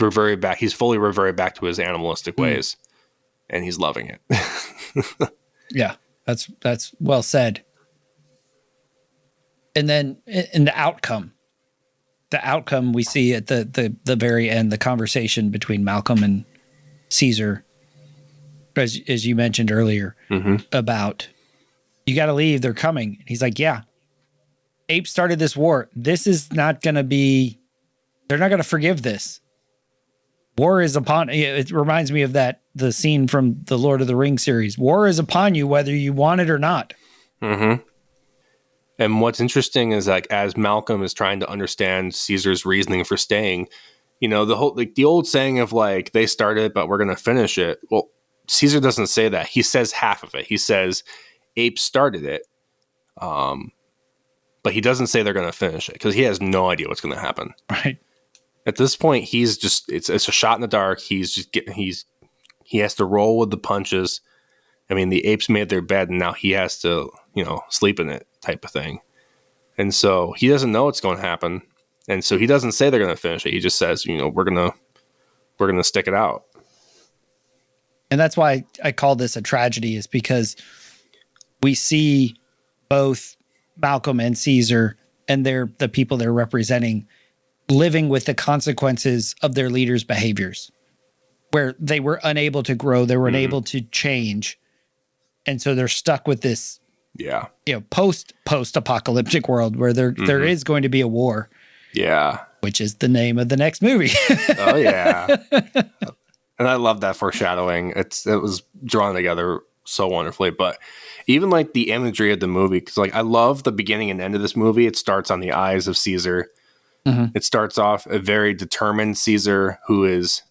He's fully reverted back to his animalistic ways, and he's loving it. Yeah, that's well said. And then in the outcome we see at the very end, the conversation between Malcolm and Caesar, as you mentioned earlier, about, you got to leave, they're coming. And he's like, yeah, apes started this war. This is not going to be, they're not going to forgive this. War is upon, it reminds me of the scene from the Lord of the Rings series. War is upon you, whether you want it or not. Mm-hmm. And what's interesting is, like, as Malcolm is trying to understand Caesar's reasoning for staying, the old saying of like, they started, but we're going to finish it. Well, Caesar doesn't say that. He says half of it. He says apes started it, But he doesn't say they're going to finish it because he has no idea what's going to happen. Right. At this point, he's just it's a shot in the dark. He has to roll with the punches. I mean, the apes made their bed, and now he has to, sleep in it, type of thing. And so he doesn't know what's going to happen, and so he doesn't say they're going to finish it. He just says, we're gonna stick it out. And that's why I call this a tragedy, is because we see both Malcolm and Caesar and the people they're representing living with the consequences of their leaders' behaviors, where they were unable to grow, they were unable to change. And so they're stuck with this, post-apocalyptic world where there is going to be a war. Yeah. Which is the name of the next movie. Oh, yeah. And I love that foreshadowing. It was drawn together so wonderfully. But even like the imagery of the movie, because like I love the beginning and end of this movie. It starts on the eyes of Caesar. It starts off a very determined Caesar who is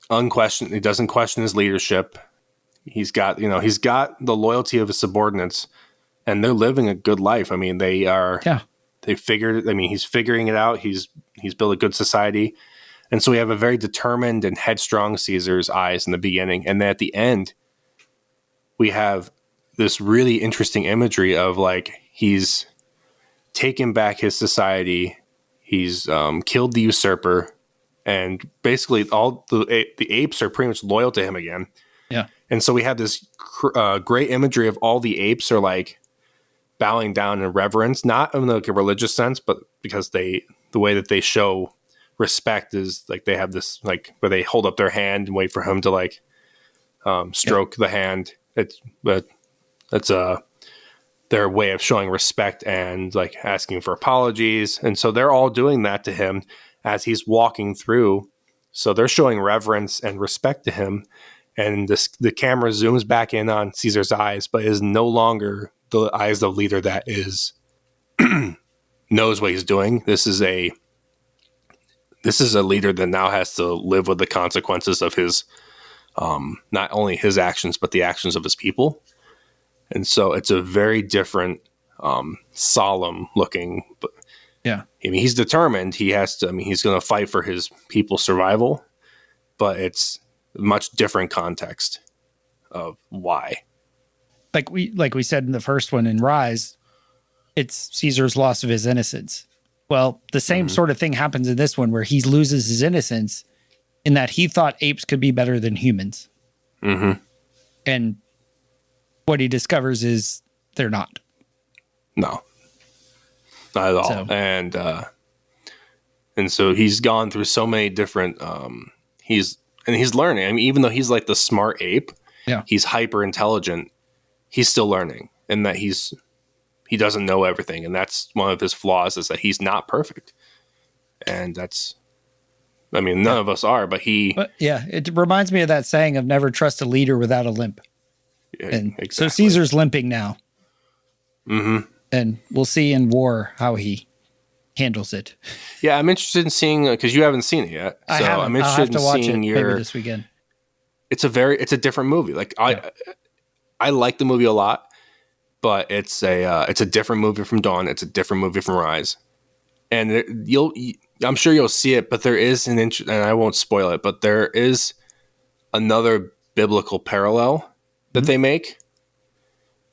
unquestioned. He doesn't question his leadership. He's got the loyalty of his subordinates, and they're living a good life. I mean, he's figuring it out. He's built a good society. And so we have a very determined and headstrong Caesar's eyes in the beginning. And then at the end, we have this really interesting imagery of like, he's taken back his society. He's killed the usurper, and basically all the apes are pretty much loyal to him again. Yeah. And so we have this great imagery of all the apes are like bowing down in reverence, not in like a religious sense, but because the way that they show respect is like they have this like where they hold up their hand and wait for him to like stroke the hand. That's their way of showing respect and like asking for apologies. And so they're all doing that to him as he's walking through. So they're showing reverence and respect to him. And the camera zooms back in on Caesar's eyes, but is no longer the eyes of a leader that is knows what he's doing. This is a leader that now has to live with the consequences of his not only his actions, but the actions of his people. And so it's a very different, solemn looking. But yeah, I mean, he's determined. He has to. I mean, he's going to fight for his people's survival. But it's a much different context of why. Like we said in the first one in Rise, it's Caesar's loss of his innocence. Well, the same sort of thing happens in this one, where he loses his innocence in that he thought apes could be better than humans. And what he discovers is they're not. No, not at all. So. And so he's gone through so many different, he's learning. I mean, even though he's like the smart ape, he's hyper intelligent. He's still learning, and that he doesn't know everything. And that's one of his flaws, is that he's not perfect. And that's, I mean, none of us are, but it reminds me of that saying of never trust a leader without a limp. Yeah, and exactly. So Caesar's limping now. And we'll see in war how he handles it. Yeah, I'm interested in seeing, because you haven't seen it yet. I haven't. I'm interested I'll have to watch it maybe this weekend. It's a different movie. Like I like the movie a lot, but it's a different movie from Dawn. It's a different movie from Rise, and I'm sure you'll see it. But there is and I won't spoil it, but there is another biblical parallel that they make,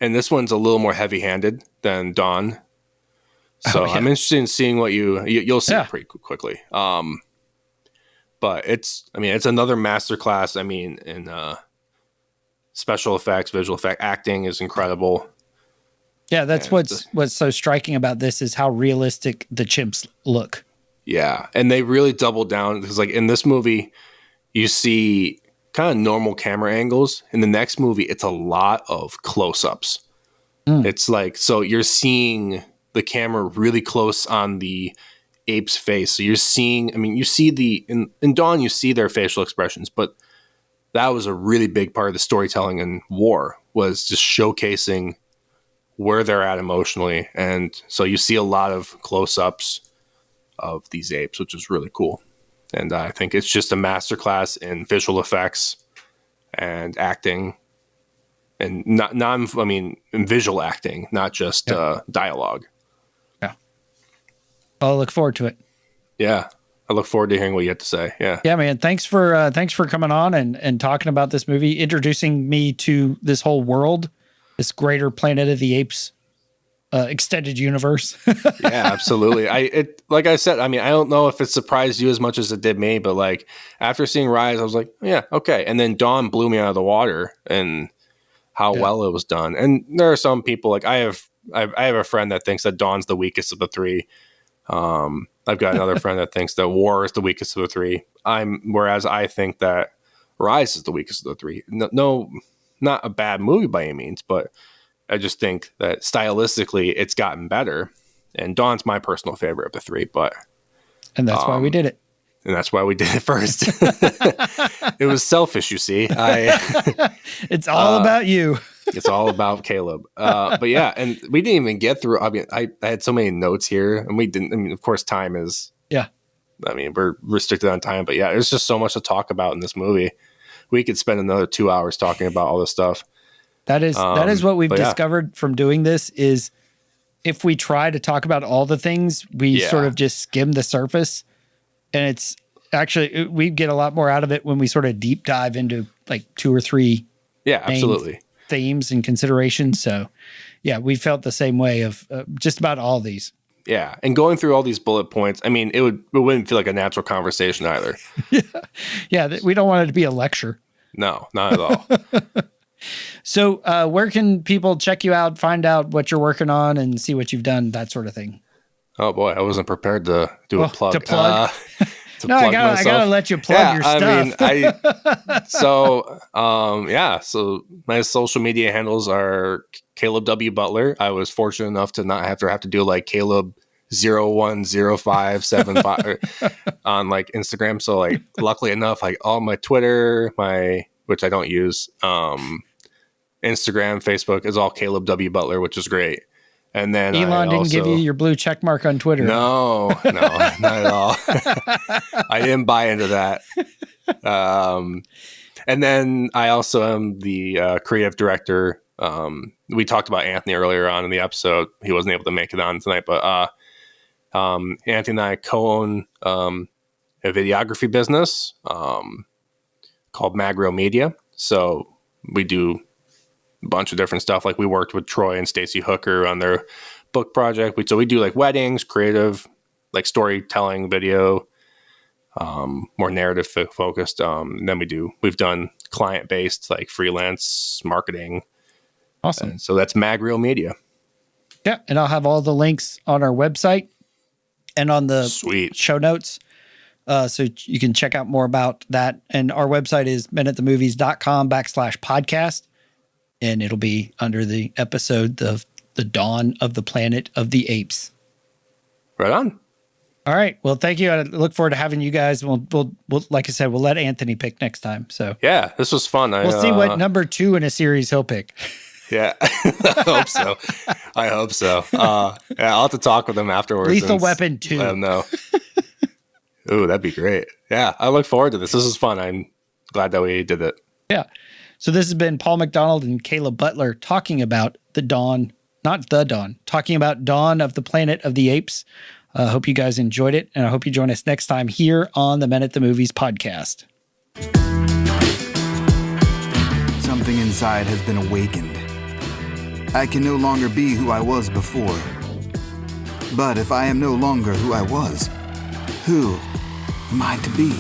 and this one's a little more heavy-handed than Dawn. So I'm interested in seeing what you'll see it pretty quickly. But it's another masterclass. I mean, in special effects, visual effect, acting is incredible. Yeah, that's what's so striking about this is how realistic the chimps look. Yeah, and they really double down, because like in this movie, you see kind of normal camera angles. In the next movie, it's a lot of close-ups. It's like, so you're seeing the camera really close on the ape's face. So you're seeing, I mean, you see in Dawn, you see their facial expressions, but that was a really big part of the storytelling in War, was just showcasing where they're at emotionally. And so you see a lot of close-ups of these apes, which is really cool. And I think it's just a masterclass in visual effects and acting. and in visual acting, not just dialogue. Yeah. I'll look forward to it. Yeah. I look forward to hearing what you have to say. Yeah. Yeah, man. Thanks for coming on and talking about this movie, introducing me to this whole world, this greater Planet of the Apes extended universe. Yeah, absolutely. Like I said, I mean, I don't know if it surprised you as much as it did me, but like after seeing Rise, I was like, yeah, okay. And then Dawn blew me out of the water and how well it was done. And there are some people like I have a friend that thinks that Dawn's the weakest of the three. I've got another friend that thinks that War is the weakest of the three. Whereas I think that Rise is the weakest of the three. No, not a bad movie by any means, but I just think that stylistically it's gotten better. And Dawn's my personal favorite of the three, and that's why we did it. And that's why we did it first. It was selfish, you see. It's all about you. It's all about Caleb. But yeah, and we didn't even get through. I mean, I had so many notes here, and we didn't. I mean, of course, time is. Yeah. I mean, we're restricted on time, but yeah, there's just so much to talk about in this movie. We could spend another 2 hours talking about all this stuff. That is what we've discovered from doing this is if we try to talk about all the things, we sort of just skim the surface. And it's actually, we get a lot more out of it when we sort of deep dive into like 2 or 3 absolutely themes and considerations. So yeah, we felt the same way of just about all these. Yeah. And going through all these bullet points, I mean, it wouldn't feel like a natural conversation either. Yeah. We don't want it to be a lecture. No, not at all. So where can people check you out, find out what you're working on and see what you've done, that sort of thing? Oh boy, I wasn't prepared to do a plug. To plug? No, I gotta let you plug your stuff. So my social media handles are Caleb W. Butler. I was fortunate enough to not have to do like Caleb 010575 on like Instagram. So like luckily enough, like all my Twitter, which I don't use, Instagram, Facebook is all Caleb W. Butler, which is great. And then Elon didn't give you your blue check mark on Twitter. No, not at all. I didn't buy into that. And then I also am the creative director. We talked about Anthony earlier on in the episode. He wasn't able to make it on tonight, but Anthony and I co-own a videography business called Magreel Media. So we do bunch of different stuff. Like we worked with Troy and Stacy Hooker on their book project. So we do like weddings, creative, like storytelling, video, more narrative focused. And then we've done client based, like freelance marketing. Awesome. And so that's Magreel Media. Yeah. And I'll have all the links on our website and on the show notes. So you can check out more about that. And our website is minutethemovies.com/podcast. And it'll be under the episode of The Dawn of the Planet of the Apes. Right on. All right. Well, thank you. I look forward to having you guys. We'll like I said, we'll let Anthony pick next time. So yeah, this was fun. We'll see what number 2 in a series he'll pick. Yeah, I hope so. I'll have to talk with him afterwards. Lethal Weapon 2. Let him know. Ooh, that'd be great. Yeah, I look forward to this. This is fun. I'm glad that we did it. Yeah. So this has been Paul McDonald and Caleb Butler talking about talking about Dawn of the Planet of the Apes. I hope you guys enjoyed it, and I hope you join us next time here on the Men at the Movies podcast. Something inside has been awakened. I can no longer be who I was before. But if I am no longer who I was, who am I to be?